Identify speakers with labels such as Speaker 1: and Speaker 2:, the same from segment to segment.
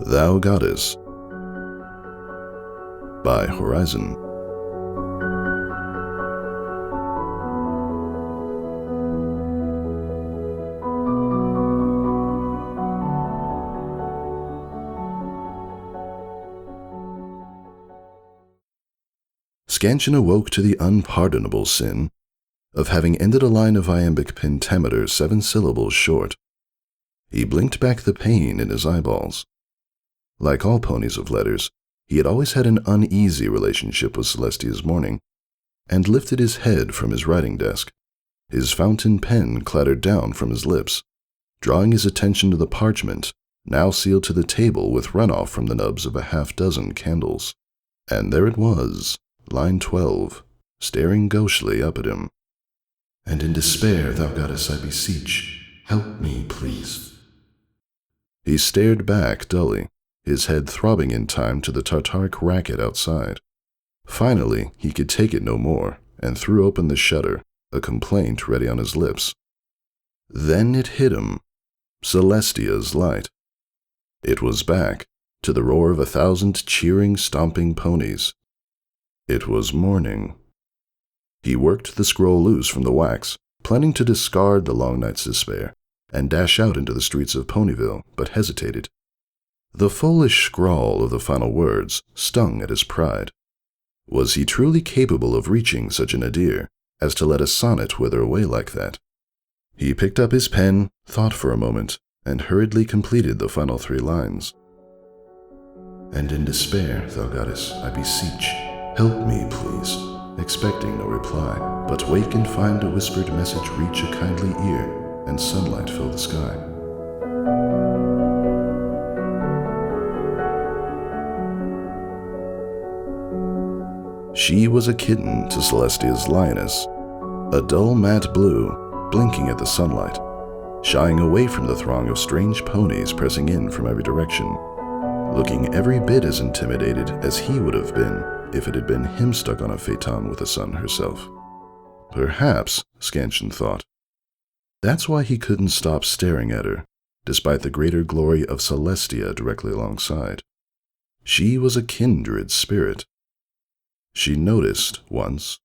Speaker 1: Thou Goddess by Horizon. Scansion awoke to the unpardonable sin of having ended a line of iambic pentameter 7 syllables short. He blinked back the pain in his eyeballs. Like all ponies of letters, he had always had an uneasy relationship with Celestia's mourning, and lifted his head from his writing desk. His fountain pen clattered down from his lips, drawing his attention to the parchment, now sealed to the table with runoff from the nubs of a half-dozen candles. And there it was, line 12, staring gauchely up at him. "And in despair, thou goddess, I beseech, help me, please." He stared back dully, his head throbbing in time to the Tartaric racket outside. Finally, he could take it no more, and threw open the shutter, a complaint ready on his lips. Then it hit him. Celestia's light. It was back, to the roar of 1,000 cheering, stomping ponies. It was morning. He worked the scroll loose from the wax, planning to discard the long night's despair, and dash out into the streets of Ponyville, but hesitated. The foolish scrawl of the final words stung at his pride. Was he truly capable of reaching such a nadir as to let a sonnet wither away like that? He picked up his pen, thought for a moment, and hurriedly completed the final 3 lines. "And in despair, thou goddess, I beseech, help me, please," expecting no reply, but wake and find a whispered message reach a kindly ear, and sunlight fill the sky. She was a kitten to Celestia's lioness, a dull matte blue, blinking at the sunlight, shying away from the throng of strange ponies pressing in from every direction, looking every bit as intimidated as he would have been if it had been him stuck on a phaeton with the sun herself. Perhaps, Scansion thought, that's why he couldn't stop staring at her, despite the greater glory of Celestia directly alongside. She was a kindred spirit. She noticed once,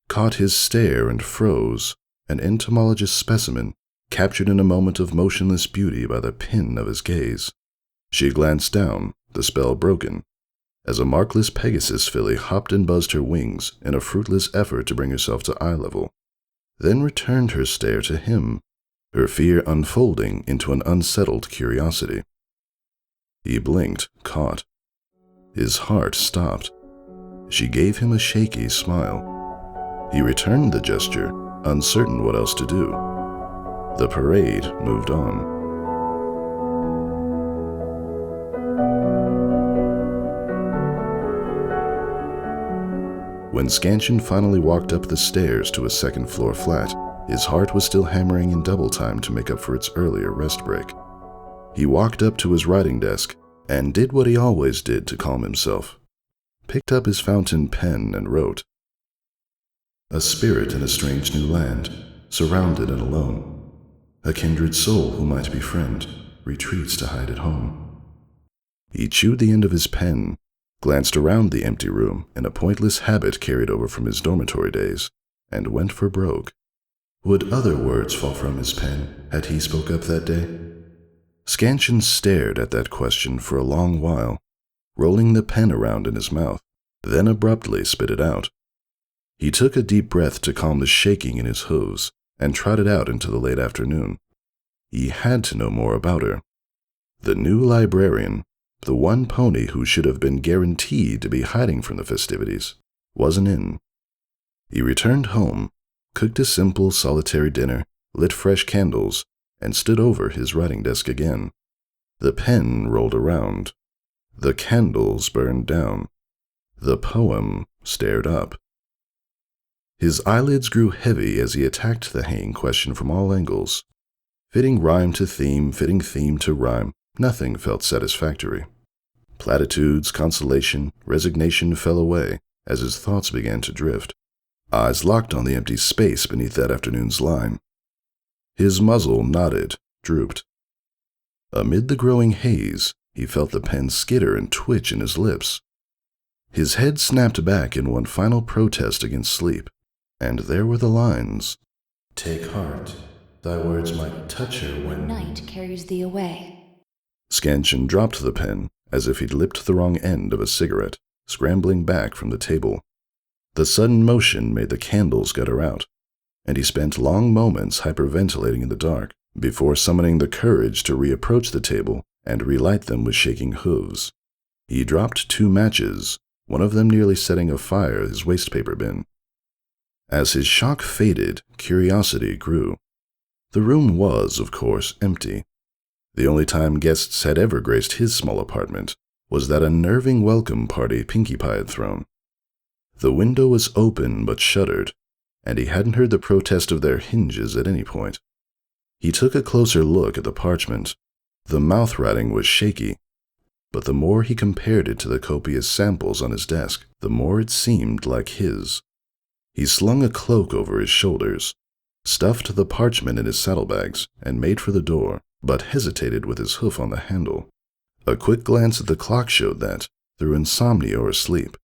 Speaker 1: caught his stare and froze, an entomologist specimen captured in a moment of motionless beauty by the pin of his gaze. She glanced down, the spell broken, as a markless Pegasus filly hopped and buzzed her wings in a fruitless effort to bring herself to eye level, then returned her stare to him, her fear unfolding into an unsettled curiosity. He blinked, caught. His heart stopped. She gave him a shaky smile. He returned the gesture, uncertain what else to do. The parade moved on. When Scansion finally walked up the stairs to a second-floor flat, his heart was still hammering in double time to make up for its earlier rest break. He walked up to his writing desk and did what he always did to calm himself. Picked up his fountain pen and wrote, "A spirit in a strange new land, surrounded and alone. A kindred soul who might befriend, retreats to hide at home." He chewed the end of his pen, glanced around the empty room in a pointless habit carried over from his dormitory days, and went for broke. Would other words fall from his pen had he spoke up that day? Scansion stared at that question for a long while, rolling the pen around in his mouth, then abruptly spit it out. He took a deep breath to calm the shaking in his hooves, and trotted out into the late afternoon. He had to know more about her. The new librarian, the one pony who should have been guaranteed to be hiding from the festivities, wasn't in. He returned home, cooked a simple, solitary dinner, lit fresh candles, and stood over his writing desk again. The pen rolled around. The candles burned down. The poem stared up. His eyelids grew heavy as he attacked the hanging question from all angles. Fitting rhyme to theme, fitting theme to rhyme, nothing felt satisfactory. Platitudes, consolation, resignation fell away as his thoughts began to drift. Eyes locked on the empty space beneath that afternoon's line. His muzzle nodded, drooped. Amid the growing haze, he felt the pen skitter and twitch in his lips. His head snapped back in one final protest against sleep, and there were the lines.
Speaker 2: Take heart, thy words might touch her when
Speaker 3: night carries thee away.
Speaker 1: Scansion dropped the pen as if he'd lipped the wrong end of a cigarette, scrambling back from the table. The sudden motion made the candles gutter out, and he spent long moments hyperventilating in the dark before summoning the courage to reapproach the table and relight them with shaking hooves. He dropped 2 matches, one of them nearly setting afire his wastepaper bin. As his shock faded, curiosity grew. The room was, of course, empty. The only time guests had ever graced his small apartment was that unnerving welcome party Pinkie Pie had thrown. The window was open but shuttered, and he hadn't heard the protest of their hinges at any point. He took a closer look at the parchment. The mouth-writing was shaky, but the more he compared it to the copious samples on his desk, the more it seemed like his. He slung a cloak over his shoulders, stuffed the parchment in his saddlebags, and made for the door, but hesitated with his hoof on the handle. A quick glance at the clock showed that, through insomnia or sleep,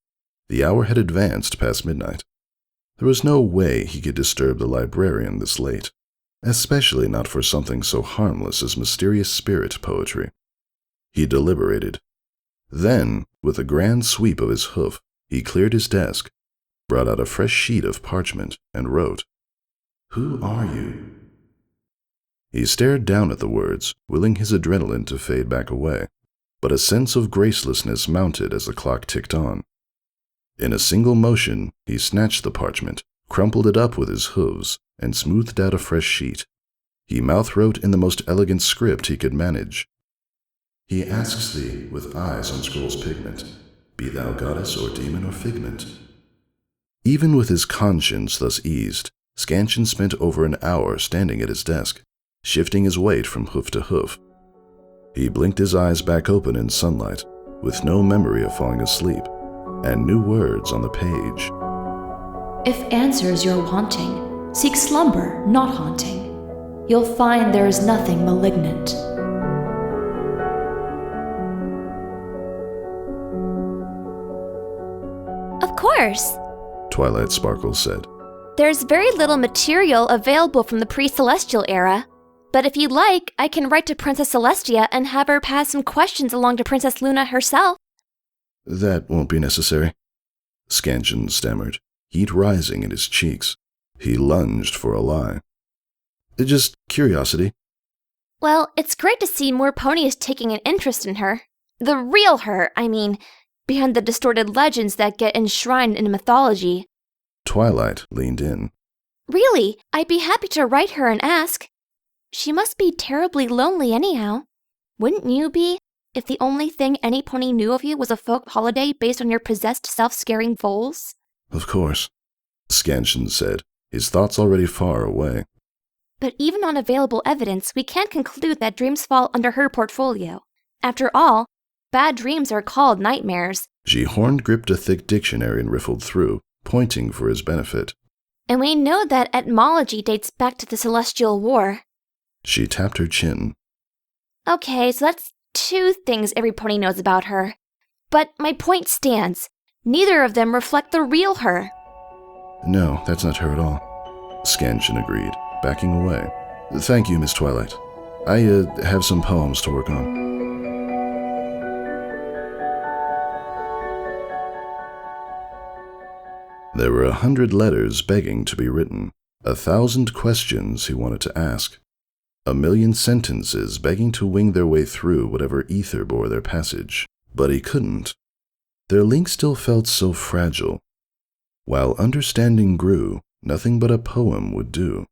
Speaker 1: the hour had advanced past midnight. There was no way he could disturb the librarian this late, especially not for something so harmless as mysterious spirit poetry. He deliberated. Then, with a grand sweep of his hoof, he cleared his desk, brought out a fresh sheet of parchment, and wrote, "Who are you?" He stared down at the words, willing his adrenaline to fade back away, but a sense of gracelessness mounted as the clock ticked on. In a single motion, he snatched the parchment, crumpled it up with his hooves, and smoothed out a fresh sheet. He mouth-wrote in the most elegant script he could manage. He asks thee, with eyes on scroll's pigment, be thou goddess or demon or figment. Even with his conscience thus eased, Scansion spent over an hour standing at his desk, shifting his weight from hoof to hoof. He blinked his eyes back open in sunlight, with no memory of falling asleep, and new words on the page.
Speaker 3: If answers you're wanting, seek slumber, not haunting. You'll find there is nothing malignant.
Speaker 4: Of course.
Speaker 1: Twilight Sparkle said.
Speaker 4: There's very little material available from the pre-Celestial era, but if you'd like, I can write to Princess Celestia and have her pass some questions along to Princess Luna herself.
Speaker 1: That won't be necessary, Scansion stammered, heat rising in his cheeks. He lunged for a lie. Just curiosity.
Speaker 4: Well, it's great to see more ponies taking an interest in her. The real her, I mean, behind the distorted legends that get enshrined in mythology.
Speaker 1: Twilight leaned in.
Speaker 4: Really, I'd be happy to write her and ask. She must be terribly lonely anyhow. Wouldn't you be, if the only thing any pony knew of you was a folk holiday based on your possessed self-scaring foals?
Speaker 1: Of course, Scansion said, his thoughts already far away.
Speaker 4: But even on available evidence, we can't conclude that dreams fall under her portfolio. After all, bad dreams are called nightmares.
Speaker 1: She horn-gripped a thick dictionary and riffled through, pointing for his benefit.
Speaker 4: And we know that etymology dates back to the Celestial War.
Speaker 1: She tapped her chin.
Speaker 4: Okay, so that's 2 things every pony knows about her. But my point stands. Neither of them reflect the real her.
Speaker 1: No, that's not her at all, Scansion agreed, backing away. Thank you, Miss Twilight. I have some poems to work on. There were 100 letters begging to be written, 1,000 questions he wanted to ask, 1,000,000 sentences begging to wing their way through whatever ether bore their passage. But he couldn't. Their link still felt so fragile. While understanding grew, nothing but a poem would do.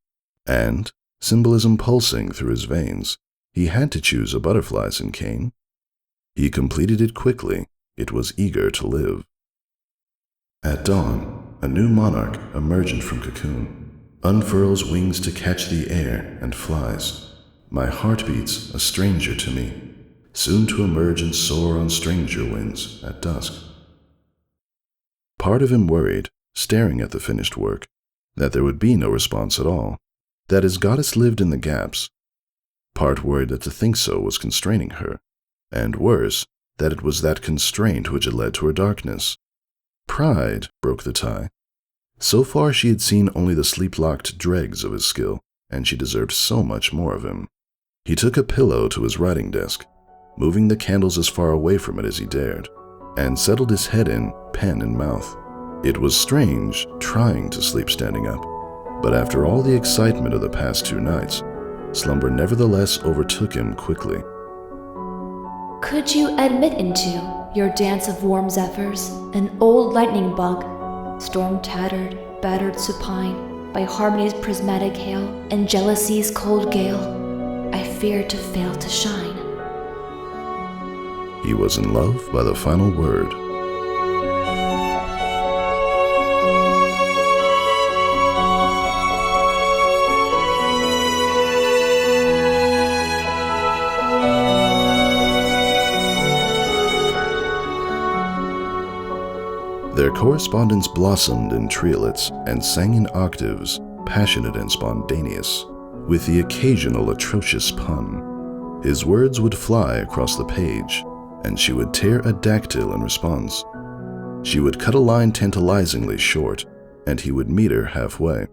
Speaker 1: And, symbolism pulsing through his veins, he had to choose a butterfly's cane. He completed it quickly. It was eager to live. At dawn, a new monarch, emergent from cocoon, unfurls wings to catch the air and flies. My heart beats, a stranger to me, soon to emerge and soar on stranger winds at dusk. Part of him worried, staring at the finished work, that there would be no response at all, that his goddess lived in the gaps. Part worried that to think so was constraining her, and worse, that it was that constraint which had led to her darkness. Pride broke the tie. So far she had seen only the sleep-locked dregs of his skill, and she deserved so much more of him. He took a pillow to his writing desk, moving the candles as far away from it as he dared, and settled his head in, pen in mouth. It was strange trying to sleep standing up, but after all the excitement of the past 2 nights, slumber nevertheless overtook him quickly.
Speaker 3: Could you admit into your dance of warm zephyrs an old lightning bug, storm-tattered, battered supine by harmony's prismatic hail and jealousy's cold gale? I fear to fail to shine.
Speaker 1: He was in love by the final word. Their correspondence blossomed in triolets and sang in octaves, passionate and spontaneous, with the occasional atrocious pun. His words would fly across the page, and she would tear a dactyl in response. She would cut a line tantalizingly short, and he would meet her halfway.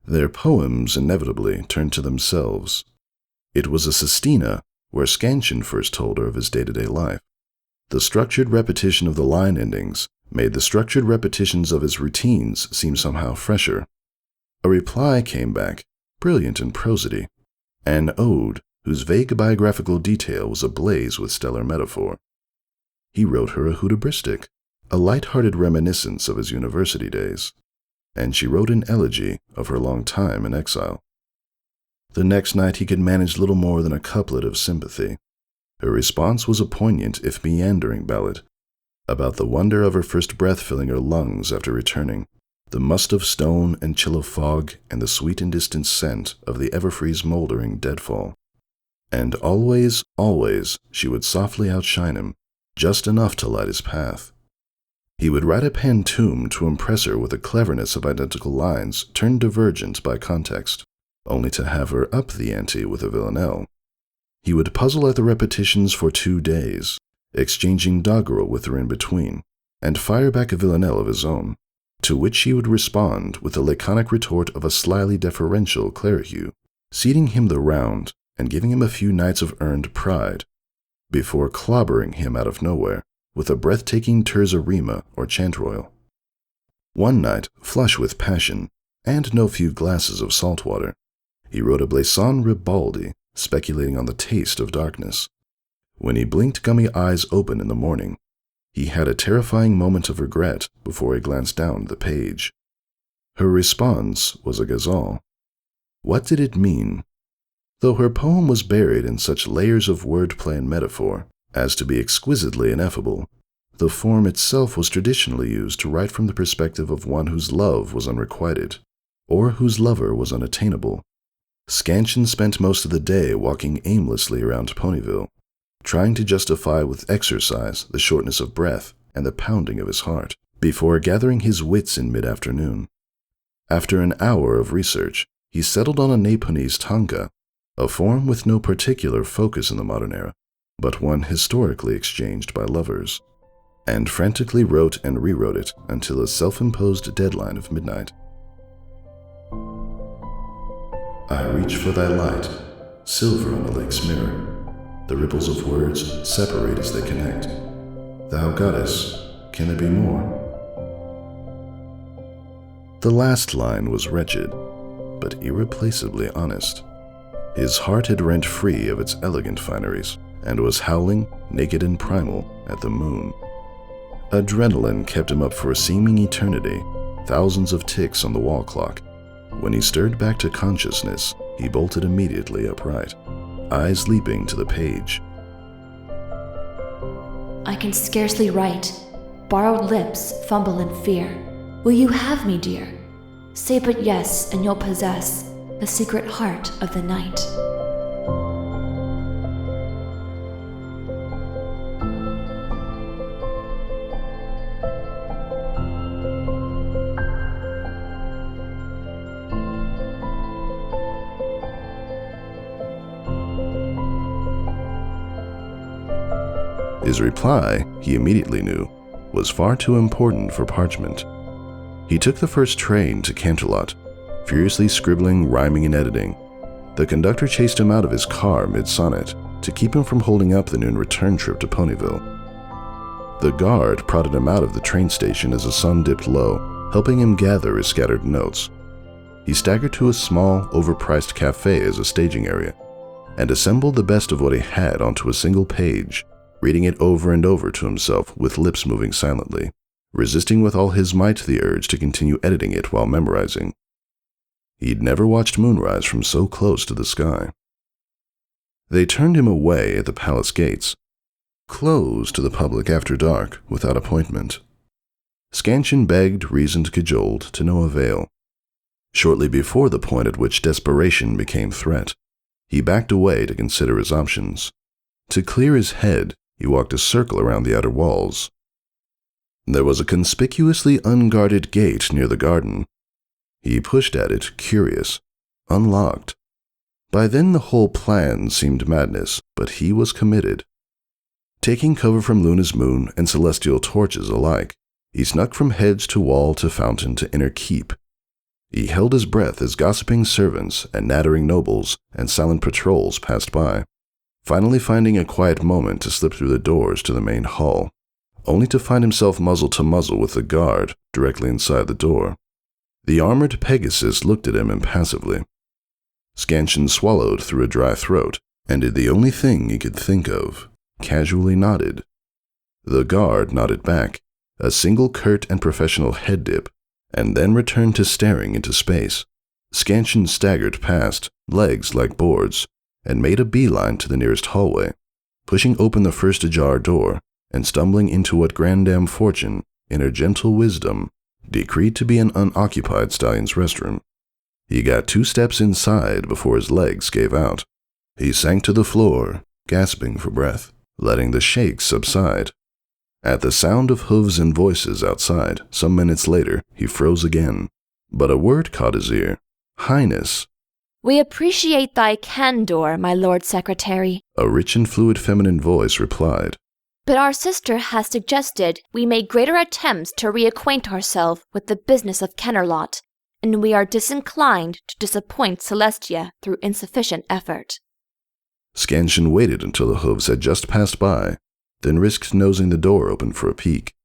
Speaker 1: Their poems inevitably turned to themselves. It was a sestina where Scansion first told her of his day-to-day life. The structured repetition of the line endings made the structured repetitions of his routines seem somehow fresher. A reply came back, brilliant and prosody, an ode whose vague biographical detail was ablaze with stellar metaphor. He wrote her a hudibristic, a light-hearted reminiscence of his university days, and she wrote an elegy of her long time in exile. The next night he could manage little more than a couplet of sympathy. Her response was a poignant if meandering ballad, about the wonder of her first breath filling her lungs after returning, the must of stone and chill of fog, and the sweet and distant scent of the Everfree's moldering deadfall. And always, always, she would softly outshine him, just enough to light his path. He would write a pantoum to impress her with the cleverness of identical lines turned divergent by context, only to have her up the ante with a villanelle. He would puzzle at the repetitions for 2 days, exchanging doggerel with her in between, and fire back a villanelle of his own, to which she would respond with the laconic retort of a slyly deferential Clerihew, ceding him the round and giving him a few nights of earned pride, before clobbering him out of nowhere with a breathtaking terza rima or chantroil. One night, flush with passion, and no few glasses of salt water, he wrote a Blason Ribaldi, speculating on the taste of darkness. When he blinked gummy eyes open in the morning, he had a terrifying moment of regret before he glanced down the page. Her response was a ghazal. What did it mean? Though her poem was buried in such layers of wordplay and metaphor as to be exquisitely ineffable, the form itself was traditionally used to write from the perspective of one whose love was unrequited, or whose lover was unattainable. Scansion spent most of the day walking aimlessly around Ponyville, trying to justify with exercise the shortness of breath and the pounding of his heart, before gathering his wits in mid-afternoon. After an hour of research, he settled on a Nipponese tanka, a form with no particular focus in the modern era, but one historically exchanged by lovers, and frantically wrote and rewrote it until a self-imposed deadline of midnight.
Speaker 2: I reach for thy light, silver on the lake's mirror. The ripples of words separate as they connect. Thou goddess, can there be more?
Speaker 1: The last line was wretched, but irreplaceably honest. His heart had rent free of its elegant fineries, and was howling, naked and primal, at the moon. Adrenaline kept him up for a seeming eternity, thousands of ticks on the wall clock. When he stirred back to consciousness, he bolted immediately upright, eyes leaping to the page.
Speaker 3: I can scarcely write. Borrowed lips fumble in fear. Will you have me, dear? Say but yes, and you'll possess the secret heart of the night.
Speaker 1: His reply, he immediately knew, was far too important for parchment. He took the first train to Canterlot, furiously scribbling, rhyming, and editing. The conductor chased him out of his car mid-sonnet to keep him from holding up the noon return trip to Ponyville. The guard prodded him out of the train station as the sun dipped low, helping him gather his scattered notes. He staggered to a small, overpriced cafe as a staging area, and assembled the best of what he had onto a single page, reading it over and over to himself with lips moving silently, resisting with all his might the urge to continue editing it while memorizing. He'd never watched moonrise from so close to the sky. They turned him away at the palace gates, closed to the public after dark without appointment. Scansion begged, reasoned, cajoled, to no avail. Shortly before the point at which desperation became threat, he backed away to consider his options. To clear his head, he walked a circle around the outer walls. There was a conspicuously unguarded gate near the garden. He pushed at it, curious, unlocked. By then the whole plan seemed madness, but he was committed. Taking cover from Luna's moon and celestial torches alike, he snuck from hedge to wall to fountain to inner keep. He held his breath as gossiping servants and nattering nobles and silent patrols passed by, finally finding a quiet moment to slip through the doors to the main hall, only to find himself muzzle to muzzle with the guard directly inside the door. The armored Pegasus looked at him impassively. Scansion swallowed through a dry throat and did the only thing he could think of, casually nodded. The guard nodded back, a single curt and professional head dip, and then returned to staring into space. Scansion staggered past, legs like boards, and made a beeline to the nearest hallway, pushing open the first ajar door and stumbling into what Grandam Fortune, in her gentle wisdom, decreed to be an unoccupied stallion's restroom. He got 2 steps inside before his legs gave out. He sank to the floor, gasping for breath, letting the shakes subside. At the sound of hooves and voices outside, some minutes later, he froze again. But a word caught his ear. Highness.
Speaker 4: We appreciate thy candor, my Lord Secretary.
Speaker 1: A rich and fluid feminine voice replied.
Speaker 4: But our sister has suggested we make greater attempts to reacquaint ourselves with the business of Canterlot, and we are disinclined to disappoint Celestia through insufficient effort.
Speaker 1: Scansion waited until the hooves had just passed by, then risked nosing the door open for a peek.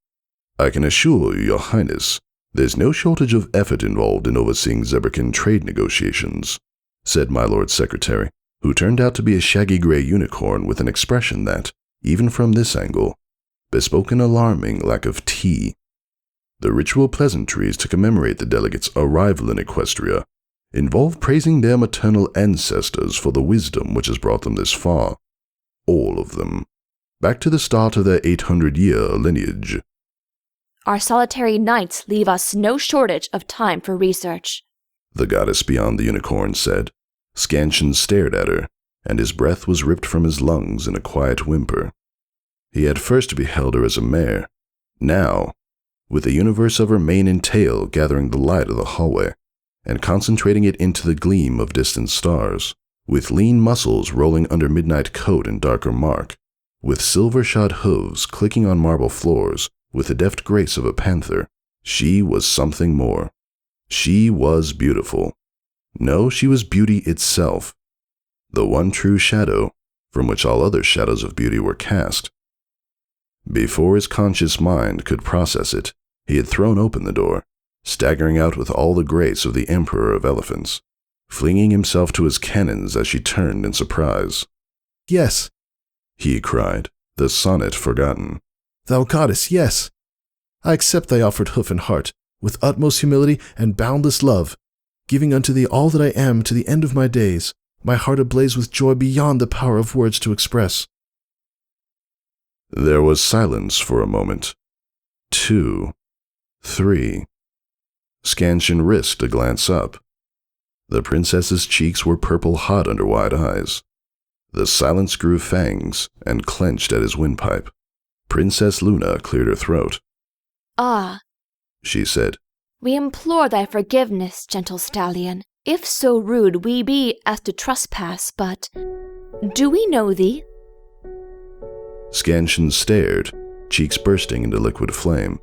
Speaker 1: I can assure you, Your Highness, there's no shortage of effort involved in overseeing Zebrakin trade negotiations, said my Lord Secretary, who turned out to be a shaggy gray unicorn with an expression that, even from this angle, bespoke an alarming lack of tea. The ritual pleasantries to commemorate the delegates' arrival in Equestria involve praising their maternal ancestors for the wisdom which has brought them this far. All of them. Back to the start of their 800-year lineage.
Speaker 4: Our solitary nights leave us no shortage of time for research,
Speaker 1: the goddess beyond the unicorn said. Scansion stared at her, and his breath was ripped from his lungs in a quiet whimper. He had first beheld her as a mare. Now, with the universe of her mane and tail gathering the light of the hallway and concentrating it into the gleam of distant stars, with lean muscles rolling under midnight coat and darker mark, with silver-shod hooves clicking on marble floors with the deft grace of a panther, she was something more. She was beautiful. No, she was beauty itself. The one true shadow from which all other shadows of beauty were cast. Before his conscious mind could process it, he had thrown open the door, staggering out with all the grace of the Emperor of Elephants, flinging himself to his cannons as she turned in surprise.
Speaker 2: Yes,
Speaker 1: he cried, the sonnet forgotten.
Speaker 2: Thou goddess, yes. I accept thy offered hoof and heart, with utmost humility and boundless love, giving unto thee all that I am to the end of my days, my heart ablaze with joy beyond the power of words to express.
Speaker 1: There was silence for a moment. 2, 3. Scansion risked a glance up. The princess's cheeks were purple hot under wide eyes. The silence grew fangs and clenched at his windpipe. Princess Luna cleared her throat.
Speaker 4: Ah,
Speaker 1: she said.
Speaker 4: We implore thy forgiveness, gentle stallion, if so rude we be as to trespass, but do we know thee?
Speaker 1: Scansion stared, cheeks bursting into liquid flame.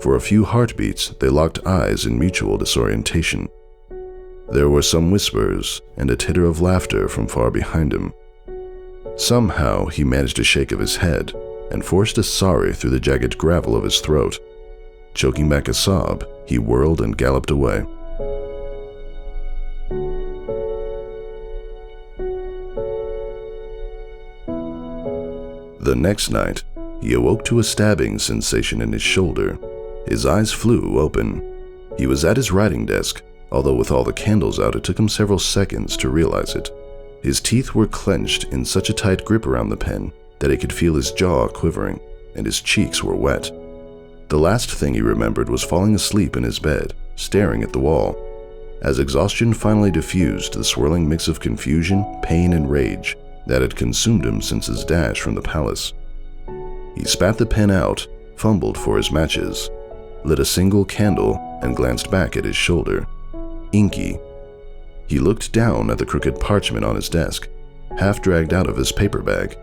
Speaker 1: For a few heartbeats, they locked eyes in mutual disorientation. There were some whispers and a titter of laughter from far behind him. Somehow, he managed a shake of his head and forced a sorry through the jagged gravel of his throat. Choking back a sob, he whirled and galloped away. The next night, he awoke to a stabbing sensation in his shoulder. His eyes flew open. He was at his writing desk, although with all the candles out it took him several seconds to realize it. His teeth were clenched in such a tight grip around the pen that he could feel his jaw quivering, and his cheeks were wet. The last thing he remembered was falling asleep in his bed, staring at the wall. As exhaustion finally diffused the swirling mix of confusion, pain, and rage that had consumed him since his dash from the palace. He spat the pen out, fumbled for his matches, lit a single candle, and glanced back at his shoulder. Inky. He looked down at the crooked parchment on his desk, half dragged out of his paper bag,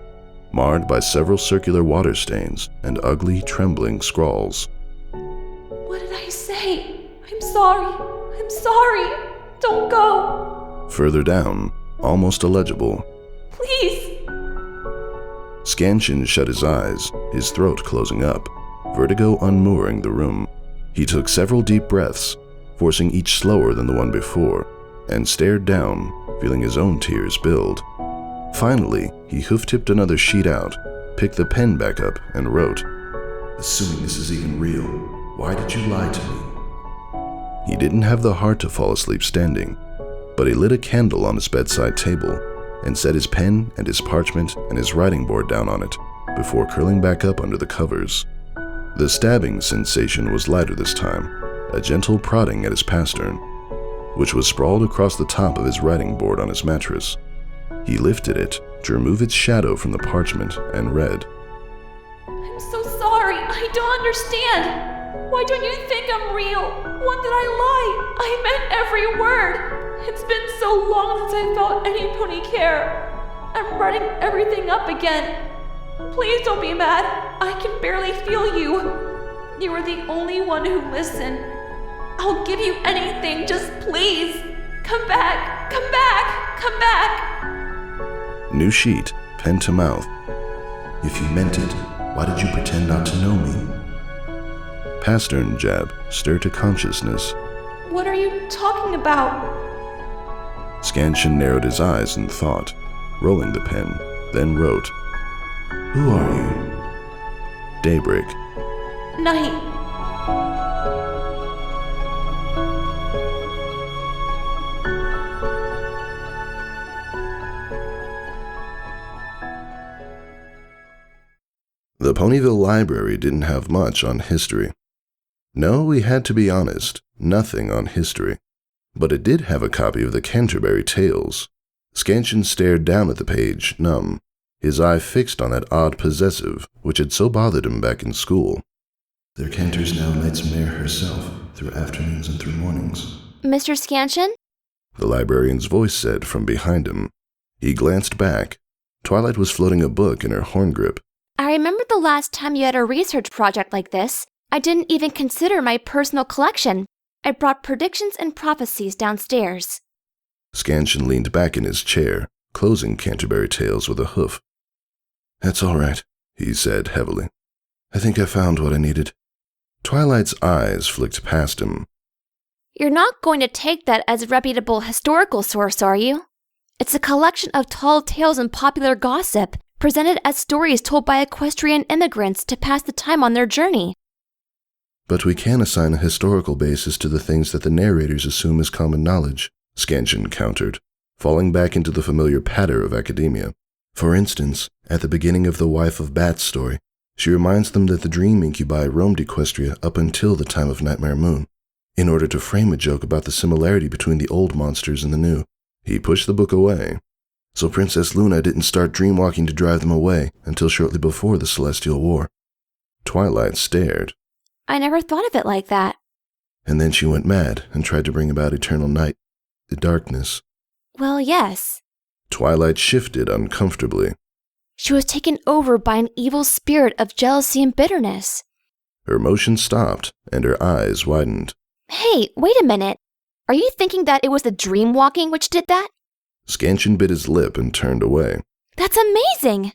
Speaker 1: marred by several circular water stains and ugly, trembling scrawls.
Speaker 3: What did I say? I'm sorry. I'm sorry. Don't go.
Speaker 1: Further down, almost illegible.
Speaker 3: Please.
Speaker 1: Scansion shut his eyes, his throat closing up, vertigo unmooring the room. He took several deep breaths, forcing each slower than the one before, and stared down, feeling his own tears build. Finally, he hoof-tipped another sheet out, picked the pen back up, and wrote, "Assuming this is even real, why did you lie to me?" He didn't have the heart to fall asleep standing, but he lit a candle on his bedside table and set his pen and his parchment and his writing board down on it before curling back up under the covers. The stabbing sensation was lighter this time, a gentle prodding at his pastern, which was sprawled across the top of his writing board on his mattress. He lifted it to remove its shadow from the parchment and read,
Speaker 3: I'm so sorry. I don't understand. Why don't you think I'm real? When did I lie? I meant every word. It's been so long since I felt any pony care. I'm writing everything up again. Please don't be mad. I can barely feel you. You are the only one who listened. I'll give you anything, just please. Come back, come back, come back.
Speaker 1: New sheet, pen to mouth.
Speaker 2: If you meant it, why did you pretend not to know me?
Speaker 1: Pastern jab, stir to consciousness.
Speaker 3: What are you talking about?
Speaker 1: Scansion narrowed his eyes in thought, rolling the pen, then wrote,
Speaker 2: Who are you?
Speaker 1: Daybreak.
Speaker 3: Night.
Speaker 1: The Ponyville Library didn't have much on history. No, we had to be honest, nothing on history. But it did have a copy of the Canterbury Tales. Scansion stared down at the page, numb, his eye fixed on that odd possessive which had so bothered him back in school.
Speaker 2: There canters now Knight's mare herself, through afternoons and through mornings.
Speaker 4: Mr. Scansion?
Speaker 1: The librarian's voice said from behind him. He glanced back. Twilight was floating a book in her horn grip.
Speaker 4: I remember the last time you had a research project like this. I didn't even consider my personal collection. I brought predictions and prophecies downstairs.
Speaker 1: Scansion leaned back in his chair, closing Canterbury Tales with a hoof. That's all right, he said heavily. I think I found what I needed. Twilight's eyes flicked past him.
Speaker 4: You're not going to take that as a reputable historical source, are you? It's a collection of tall tales and popular gossip, presented as stories told by equestrian immigrants to pass the time on their journey.
Speaker 1: But we can assign a historical basis to the things that the narrators assume as common knowledge, Scansion countered, falling back into the familiar patter of academia. For instance, at the beginning of the Wife of Bats story, she reminds them that the dream incubi roamed Equestria up until the time of Nightmare Moon, in order to frame a joke about the similarity between the old monsters and the new. He pushed the book away. So Princess Luna didn't start dreamwalking to drive them away until shortly before the Celestial War. Twilight stared.
Speaker 4: I never thought of it like that.
Speaker 1: And then she went mad and tried to bring about eternal night, the darkness.
Speaker 4: Well, yes.
Speaker 1: Twilight shifted uncomfortably.
Speaker 4: She was taken over by an evil spirit of jealousy and bitterness.
Speaker 1: Her motion stopped, and her eyes widened.
Speaker 4: Hey, wait a minute. Are you thinking that it was the dream walking which did that?
Speaker 1: Scansion bit his lip and turned away.
Speaker 4: That's amazing!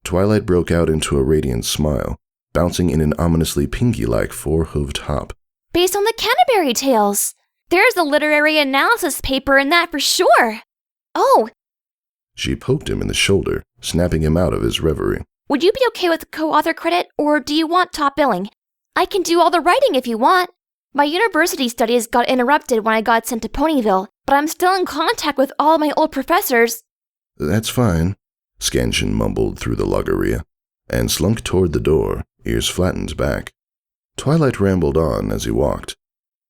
Speaker 1: Twilight broke out into a radiant smile, bouncing in an ominously pinky-like four-hooved hop.
Speaker 4: Based on the Canterbury Tales! There's a literary analysis paper in that for sure! Oh!
Speaker 1: She poked him in the shoulder, snapping him out of his reverie.
Speaker 4: Would you be okay with co-author credit, or do you want top billing? I can do all the writing if you want. My university studies got interrupted when I got sent to Ponyville, but I'm still in contact with all of my old professors.
Speaker 1: That's fine, Scansion mumbled through the logorrhea, and slunk toward the door, ears flattened back. Twilight rambled on as he walked.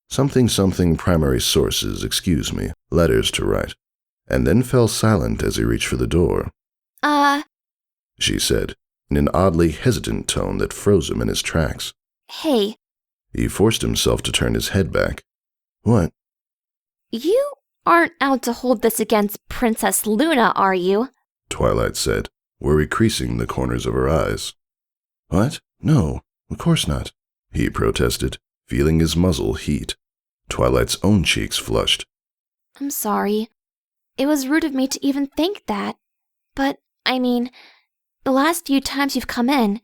Speaker 1: Something primary sources, excuse me, letters to write, and then fell silent as he reached for the door. She said, in an oddly hesitant tone that froze him in his tracks.
Speaker 4: Hey.
Speaker 1: He forced himself to turn his head back. What?
Speaker 4: You aren't out to hold this against Princess Luna, are you?
Speaker 1: Twilight said, worry creasing the corners of her eyes. What? No, of course not, he protested, feeling his muzzle heat. Twilight's own cheeks flushed.
Speaker 4: I'm sorry. It was rude of me to even think that. But, I mean, the last few times you've come in,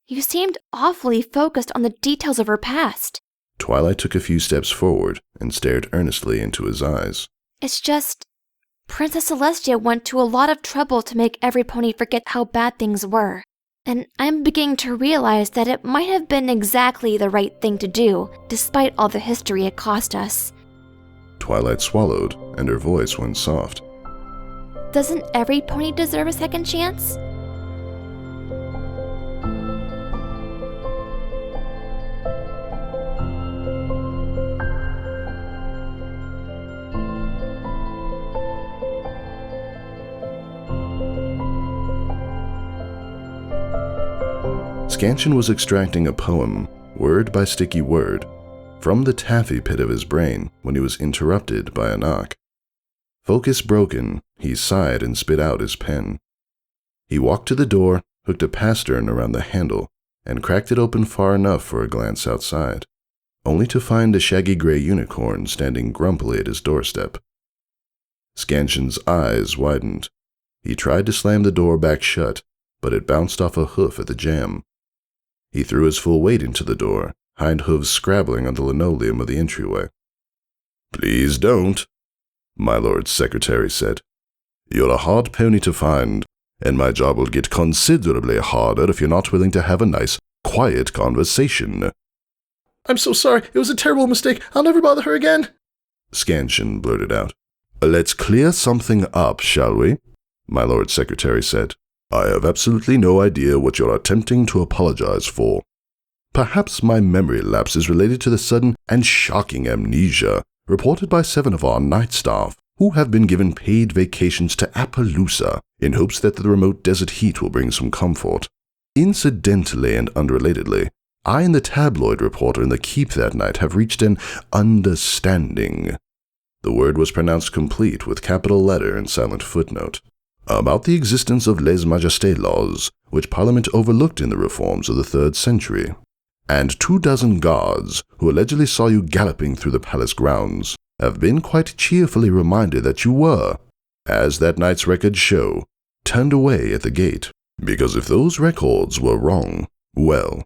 Speaker 4: you seemed awfully focused on the details of her past.
Speaker 1: Twilight took a few steps forward and stared earnestly into his eyes.
Speaker 4: It's just, Princess Celestia went to a lot of trouble to make every pony forget how bad things were. And I'm beginning to realize that it might have been exactly the right thing to do, despite all the history it cost us.
Speaker 1: Twilight swallowed, and her voice went soft.
Speaker 4: Doesn't every pony deserve a second chance?
Speaker 1: Scansion was extracting a poem, word by sticky word, from the taffy pit of his brain when he was interrupted by a knock. Focus broken, he sighed and spit out his pen. He walked to the door, hooked a pastern around the handle, and cracked it open far enough for a glance outside, only to find a shaggy gray unicorn standing grumpily at his doorstep. Scansion's eyes widened. He tried to slam the door back shut, but it bounced off a hoof at the jamb. He threw his full weight into the door, hind hooves scrabbling on the linoleum of the entryway. "Please don't," my lord's secretary said. "You're a hard pony to find, and my job will get considerably harder if you're not willing to have a nice, quiet conversation."
Speaker 2: I'm so sorry. It was a terrible mistake. I'll never bother her again.
Speaker 1: Scansion blurted out. "Let's clear something up, shall we?" my lord's secretary said. "I have absolutely no idea what you're attempting to apologize for. Perhaps my memory lapse is related to the sudden and shocking amnesia reported by 7 of our night staff who have been given paid vacations to Appaloosa in hopes that the remote desert heat will bring some comfort. Incidentally and unrelatedly, I and the tabloid reporter in the keep that night have reached an understanding." The word was pronounced complete with capital letter and silent footnote. "About the existence of lèse majesté laws, which Parliament overlooked in the reforms of the 3rd century. And 24 guards, who allegedly saw you galloping through the palace grounds, have been quite cheerfully reminded that you were, as that night's records show, turned away at the gate. Because if those records were wrong, well,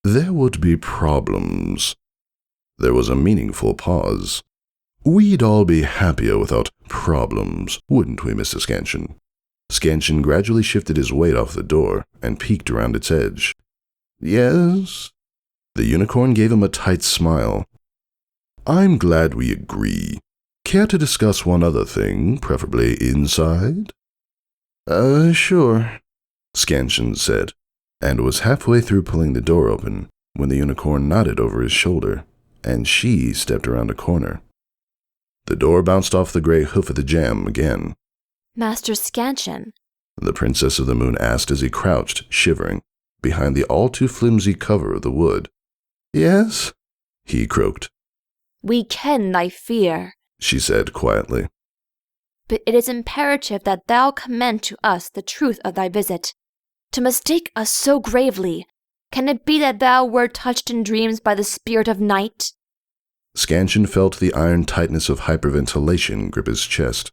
Speaker 1: there would be problems." There was a meaningful pause. "We'd all be happier without problems, wouldn't we, Mr. Scansion?" Scansion gradually shifted his weight off the door and peeked around its edge. "Yes?" The unicorn gave him a tight smile. "I'm glad we agree. Care to discuss one other thing, preferably inside?" Sure," Scansion said, and was halfway through pulling the door open when the unicorn nodded over his shoulder, and she stepped around a corner. The door bounced off the gray hoof of the jamb again.
Speaker 4: Master Scansion,
Speaker 1: the Princess of the Moon asked as he crouched, shivering, behind the all-too-flimsy cover of the wood. "Yes?" he croaked.
Speaker 4: We ken thy fear,
Speaker 1: she said quietly.
Speaker 4: but it is imperative that thou commend to us the truth of thy visit. To mistake us so gravely, can it be that thou wert touched in dreams by the spirit of night?
Speaker 1: Scansion felt the iron tightness of hyperventilation grip his chest.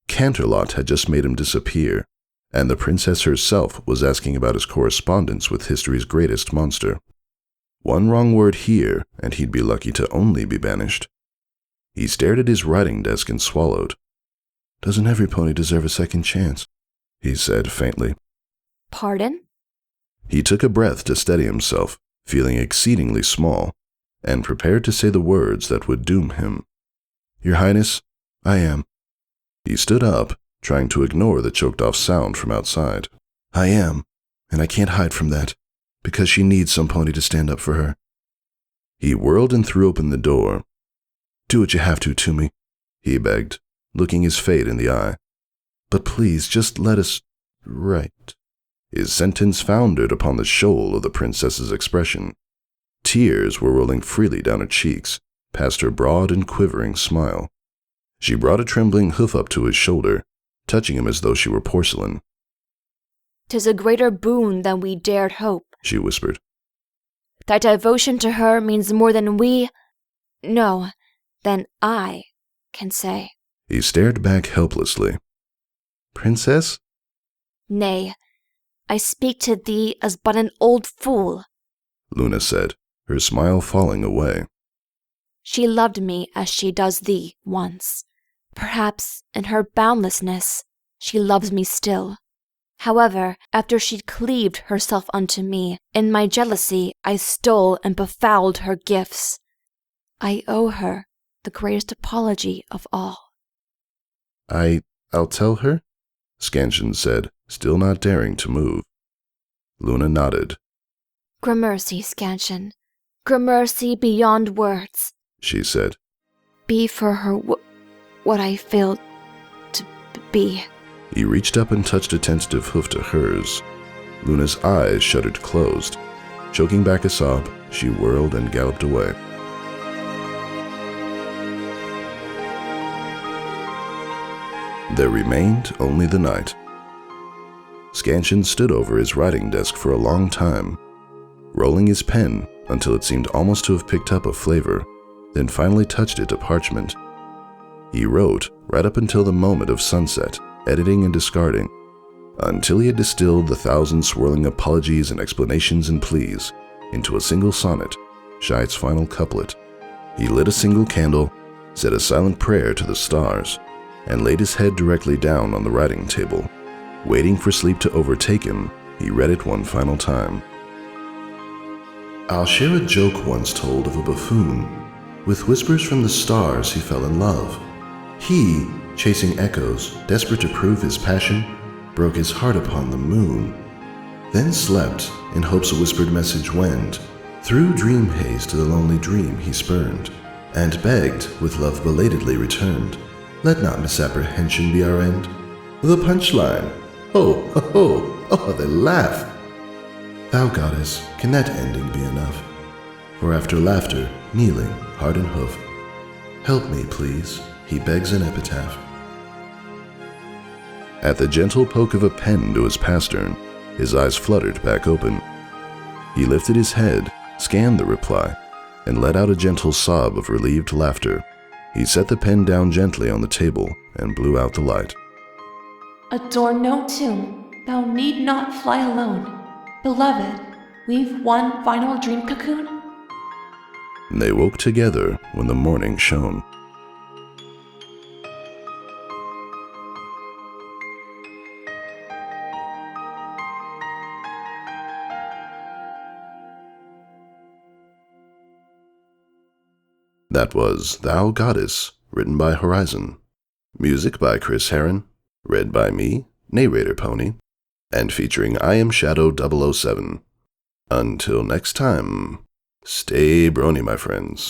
Speaker 1: Canterlot had just made him disappear, and the princess herself was asking about his correspondence with history's greatest monster. One wrong word here, and he'd be lucky to only be banished. He stared at his writing desk and swallowed.
Speaker 2: "Doesn't every pony deserve a second chance?"
Speaker 1: he said faintly.
Speaker 4: Pardon?
Speaker 1: He took a breath to steady himself, feeling exceedingly small, and prepared to say the words that would doom him.
Speaker 2: "Your Highness, I am."
Speaker 1: He stood up, trying to ignore the choked-off sound from outside.
Speaker 2: "I am, and I can't hide from that, because she needs some pony to stand up for her."
Speaker 1: He whirled and threw open the door.
Speaker 2: "Do what you have to me,"
Speaker 1: he begged, looking his fate in the eye.
Speaker 2: "But please, just let us write."
Speaker 1: His sentence foundered upon the shoal of the princess's expression. Tears were rolling freely down her cheeks, past her broad and quivering smile. She brought a trembling hoof up to his shoulder, touching him as though she were porcelain.
Speaker 4: "'Tis a greater boon than we dared hope,"
Speaker 1: she whispered.
Speaker 4: "Thy devotion to her means more than than I can say."
Speaker 1: He stared back helplessly.
Speaker 2: "Princess?"
Speaker 4: "Nay, I speak to thee as but an old fool,"
Speaker 1: Luna said, her smile falling away.
Speaker 4: "She loved me as she does thee once. Perhaps, in her boundlessness, she loves me still. However, after she'd cleaved herself unto me, in my jealousy I stole and befouled her gifts. I owe her the greatest apology of all."
Speaker 1: I'll tell her, Scansion said, still not daring to move. Luna nodded.
Speaker 4: "Gramercy, Scansion. Gramercy beyond words,"
Speaker 1: she said.
Speaker 4: "Be for her what I failed to be."
Speaker 1: He reached up and touched a tentative hoof to hers. Luna's eyes shuddered closed. Choking back a sob, she whirled and galloped away. There remained only the night. Scansion stood over his writing desk for a long time, rolling his pen until it seemed almost to have picked up a flavor, then finally touched it to parchment. He wrote right up until the moment of sunset, editing and discarding, until he had distilled the 1,000 swirling apologies and explanations and pleas into a single sonnet, Scheidt's final couplet. He lit a single candle, said a silent prayer to the stars, and laid his head directly down on the writing table. Waiting for sleep to overtake him, he read it one final time.
Speaker 2: "I'll share a joke once told of a buffoon. With whispers from the stars he fell in love. He, chasing echoes, desperate to prove his passion, broke his heart upon the moon. Then slept, in hopes a whispered message wend, through dream haze to the lonely dream he spurned, and begged, with love belatedly returned, let not misapprehension be our end. The punchline! Ho, ho, ho! Oh, they laugh! Thou goddess, can that ending be enough? For after laughter, kneeling, heart and hoof. Help me, please, he begs an epitaph."
Speaker 1: At the gentle poke of a pen to his pastern, his eyes fluttered back open. He lifted his head, scanned the reply, and let out a gentle sob of relieved laughter. He set the pen down gently on the table and blew out the light.
Speaker 3: "Adorn no tomb, thou need not fly alone. Beloved, weave one final dream cocoon."
Speaker 1: They woke together when the morning shone. That was Thou Goddess, written by Horizon. Music by Chris Heron, read by me, Narrator Pony, and featuring IMShadow007. Until next time, stay brony, my friends.